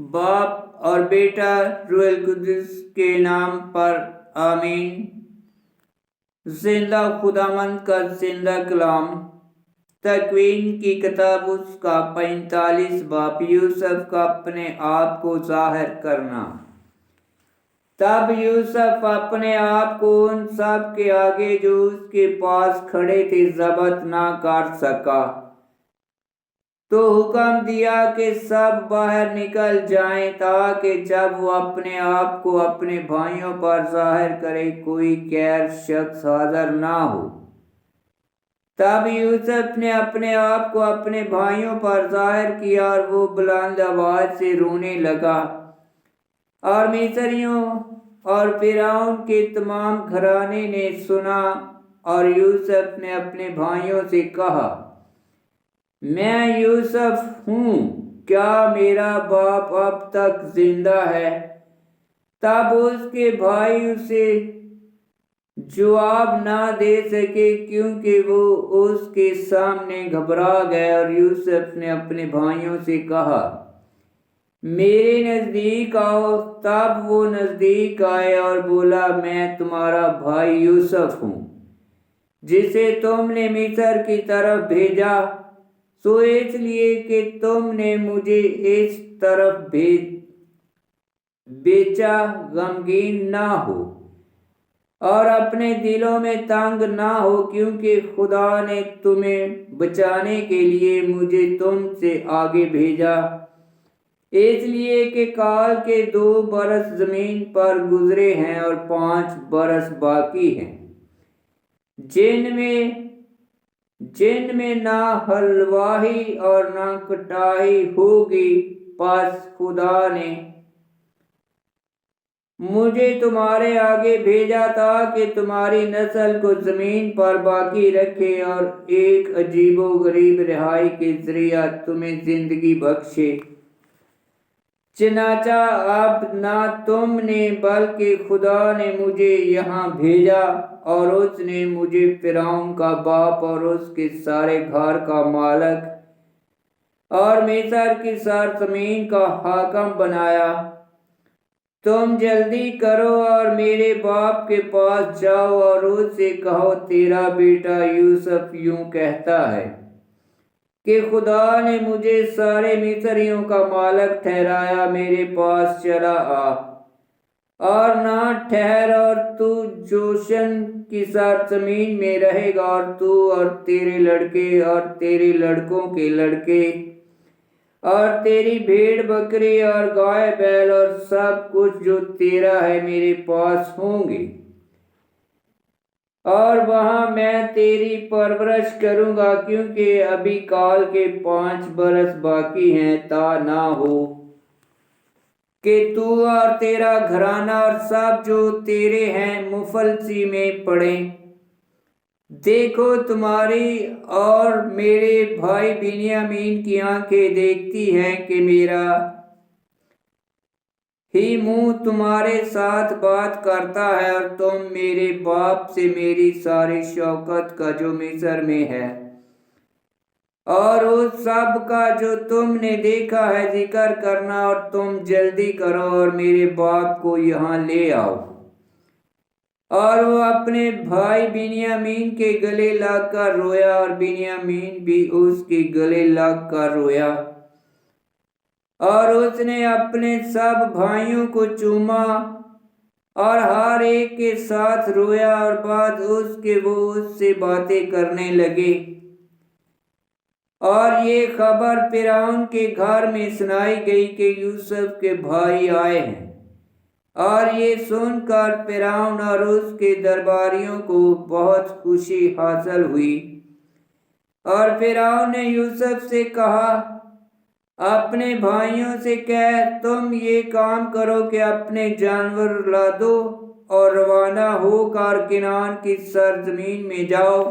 باپ اور بیٹا روح القدس کے نام پر آمین۔ زندہ خداوند کا زندہ کلام۔ تکوین کی کتاب اس کا 45 باب۔ یوسف کا اپنے آپ کو ظاہر کرنا۔ تب یوسف اپنے آپ کو ان سب کے آگے جو اس کے پاس کھڑے تھے ضبط نہ کر سکا، تو حکم دیا کہ سب باہر نکل جائیں تاکہ جب وہ اپنے آپ کو اپنے بھائیوں پر ظاہر کرے کوئی غیر شخص حاضر نہ ہو۔ تب یوسف نے اپنے آپ کو اپنے بھائیوں پر ظاہر کیا اور وہ بلند آواز سے رونے لگا، اور مصریوں اور فرعون کے تمام گھرانے نے سنا۔ اور یوسف نے اپنے بھائیوں سے کہا، میں یوسف ہوں، کیا میرا باپ اب تک زندہ ہے؟ تب اس کے بھائی اسے جواب نہ دے سکے کیونکہ وہ اس کے سامنے گھبرا گئے۔ اور یوسف نے اپنے بھائیوں سے کہا، میرے نزدیک آؤ۔ تب وہ نزدیک آئے اور بولا، میں تمہارا بھائی یوسف ہوں جسے تم نے مصر کی طرف بھیجا، سو اس لیے کہ تم نے مجھے اس طرف بھیجا غمگین نہ ہو اور اپنے دلوں میں تنگ نہ ہو، کیونکہ خدا نے تمہیں بچانے کے لیے مجھے تم سے آگے بھیجا، اس لیے کہ کال کے 2 برس زمین پر گزرے ہیں اور 5 برس باقی ہیں، جن میں نہ حلوائی اور نہ کٹائی ہوگی۔ پس خدا نے مجھے تمہارے آگے بھیجا تاکہ تمہاری نسل کو زمین پر باقی رکھے اور ایک عجیب و غریب رہائی کے ذریعہ تمہیں زندگی بخشے۔ چنانچہ اب نہ تم نے بلکہ خدا نے مجھے یہاں بھیجا، اور اس نے مجھے فرعون کا باپ اور اس کے سارے گھر کا مالک اور مصر کی سرزمین کا حاکم بنایا۔ تم جلدی کرو اور میرے باپ کے پاس جاؤ اور اس سے کہو، تیرا بیٹا یوسف یوں کہتا ہے کہ خدا نے مجھے سارے مصریوں کا مالک ٹھہرایا، میرے پاس چلا آ اور نہ ٹھہر، اور تو جوشن کی سرزمین میں رہے گا، اور تو اور تیرے لڑکے اور تیرے لڑکوں کے لڑکے اور تیری بھیڑ بکری اور گائے بیل اور سب کچھ جو تیرا ہے میرے پاس ہوں گے، اور وہاں میں تیری پرورش کروں گا، کیونکہ ابھی کال کے 5 برس باقی ہیں، تا نہ ہو کہ تو اور تیرا گھرانہ اور سب جو تیرے ہیں مفلسی میں پڑیں۔ دیکھو، تمہاری اور میرے بھائی بنیامین کی آنکھیں دیکھتی ہیں کہ میرا ہی منہ تمہارے ساتھ بات کرتا ہے، اور تم میرے باپ سے میری ساری شوکت کا جو مصر میں ہے اور اس سب کا جو تم نے دیکھا ہے ذکر کرنا، اور تم جلدی کرو اور میرے باپ کو یہاں لے آؤ۔ اور وہ اپنے بھائی بنیامین کے گلے لگ کر رویا، اور بنیامین بھی اس کے گلے لگ کر رویا، اور اس نے اپنے سب بھائیوں کو چوما اور ہر ایک کے ساتھ رویا، اور بعد اس کے وہ اس سے باتیں کرنے لگے۔ اور یہ خبر فرعون کے گھر میں سنائی گئی کہ یوسف کے بھائی آئے ہیں، اور یہ سن کر فرعون اور اس کے درباریوں کو بہت خوشی حاصل ہوئی۔ اور فرعون نے یوسف سے کہا، اپنے بھائیوں سے کہہ، تم یہ کام کرو کہ اپنے جانور لادو اور روانہ ہو کر کنعان کی سرزمین میں جاؤ،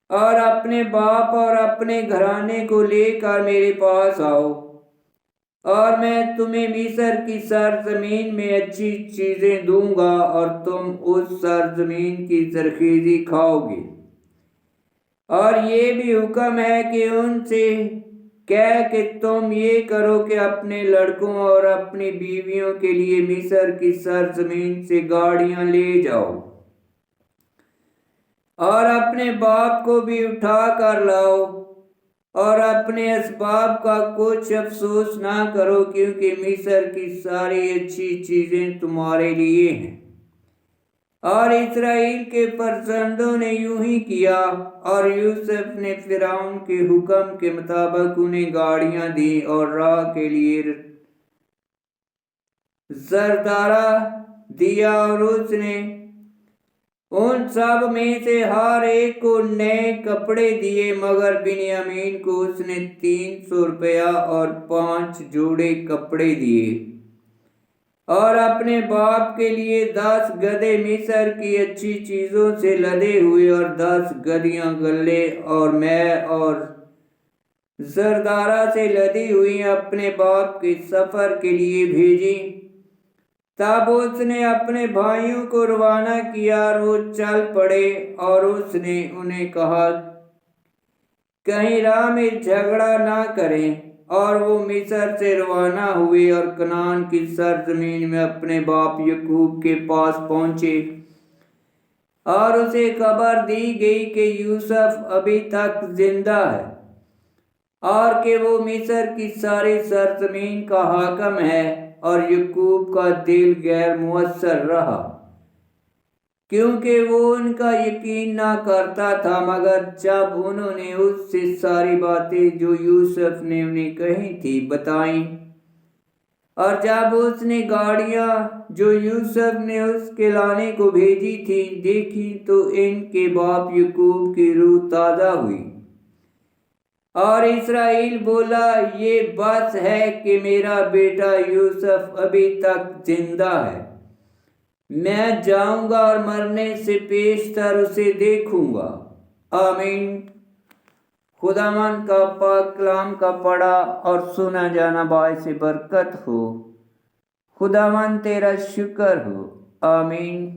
اور اپنے باپ اور اپنے گھرانے کو لے کر میرے پاس آؤ، اور میں تمہیں مصر کی سرزمین میں اچھی چیزیں دوں گا، اور تم اس سرزمین کی زرخیزی کھاؤ گے۔ اور یہ بھی حکم ہے کہ ان سے کہہ کہ تم یہ کرو کہ اپنے لڑکوں اور اپنی بیویوں کے لیے مصر کی سرزمین سے گاڑیاں لے جاؤ، اور اپنے باپ کو بھی اٹھا کر لاؤ، اور اپنے اسباب کا کچھ افسوس نہ کرو، کیونکہ مصر کی ساری اچھی چیزیں تمہارے لیے ہیں۔ اور اسرائیل کے فرزندوں نے یوں ہی کیا، اور یوسف نے فرعون کے حکم کے مطابق انہیں گاڑیاں دی اور راہ کے لیے زردارہ دیا، اور اس نے ان سب میں سے ہر ایک کو نئے کپڑے دیے، مگر بنیامین کو اس نے 300 روپیہ اور 5 جوڑے کپڑے دیے، اور اپنے باپ کے لیے 10 گدھے مصر کی اچھی چیزوں سے لدے ہوئے، اور 10 گدھیاں غلے اور مے اور زردارہ سے لدی ہوئی اپنے باپ کے سفر کے لیے بھیجی۔ تب اس نے اپنے بھائیوں کو روانہ کیا، اور وہ چل پڑے، اور اس نے انہیں کہا کہیں راہ میں جھگڑا نہ کریں، اور وہ مصر سے روانہ ہوئے اور کنعان کی سرزمین میں اپنے باپ یعقوب کے پاس پہنچے، اور اسے خبر دی گئی کہ یوسف ابھی تک زندہ ہے، اور کہ وہ مصر کی ساری سرزمین کا حاکم ہے۔ اور یعقوب کا دل غیر مؤثر رہا، کیونکہ وہ ان کا یقین نہ کرتا تھا، مگر جب انہوں نے اس سے ساری باتیں جو یوسف نے انہیں کہی تھی بتائیں، اور جب اس نے گاڑیاں جو یوسف نے اس کے لانے کو بھیجی تھی دیکھی، تو ان کے باپ یعقوب کی روح تازہ ہوئی، اور اسرائیل بولا یہ بس ہے کہ میرا بیٹا یوسف ابھی تک زندہ ہے، میں جاؤں گا اور مرنے سے پیشتر اسے دیکھوں گا۔ آمین۔ خداوند کا پاک کلام کا پڑھا اور سنا جانا باعث برکت ہو۔ خداوند تیرا شکر ہو۔ آمین۔